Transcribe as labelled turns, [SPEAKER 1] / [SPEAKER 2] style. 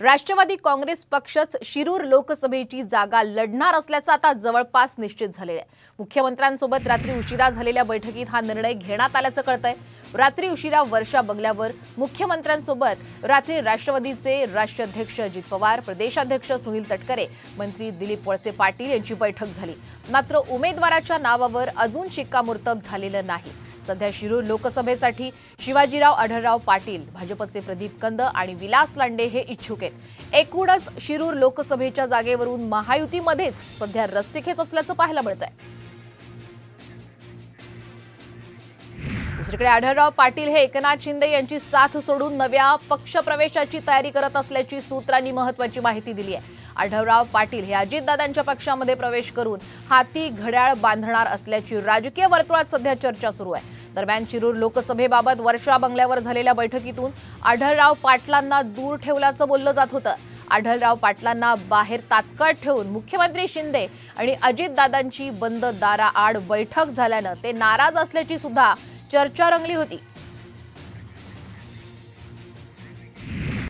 [SPEAKER 1] राष्ट्रवादी काँग्रेस पक्षच शिरूर लोकसभेची जागा लढणार असल्याचं आता जवळपास निश्चित झालेलं आहे। मुख्यमंत्र्यांसोबत रात्री उशिरा झालेल्या बैठकीत हा निर्णय घेण्यात आल्याचं कळतंय। रात्री उशिरा वर्षा बंगल्यावर मुख्यमंत्र्यांसोबत रात्री राष्ट्रवादीचे राष्ट्राध्यक्ष अजित पवार, प्रदेशाध्यक्ष सुनील तटकरे, मंत्री दिलीप वळसे पाटील यांची बैठक झाली। मात्र उमेदवाराच्या नावावर अजून शिक्कामोर्तब झालेलं नाही। सध्या शिरूर लोकसभेसाठी शिवाजीराव आढळराव पाटील, भाजपचे प्रदीप कंद आणि विलास लांडे हे इच्छुक आहेत। एकूणच शिरूर लोकसभेच्या जागेवरून महायुतीमध्येच सध्या रस्सीखेच असल्याचं पाहायला मिळतंय। दुसरीकडे आढळराव पाटील हे एकनाथ शिंदे यांची साथ सोडून नव्या पक्षप्रवेशाची तयारी करत असल्याची सूत्रांनी महत्त्वाची माहिती दिली आहे। आढळराव पाटील हे अजितदादांच्या पक्षामध्ये प्रवेश करून हाती घड्याळ बांधणार असल्याची राजकीय वर्तुळात सध्या चर्चा सुरू आहे। दरम्यान शिरूर लोकसभेबाबत वर्षा बंगल्यावर झालेल्या बैठकीतून आढळराव पाटलांना दूर ठेवल्याचं बोललं जात होतं। आढळराव पाटलांना बाहेर तात्काळ ठेवून मुख्यमंत्री शिंदे आणि अजितदादांची बंद दाराआड बैठक झाल्यानं ते नाराज असल्याची सुद्धा चर्चा रंगली होती।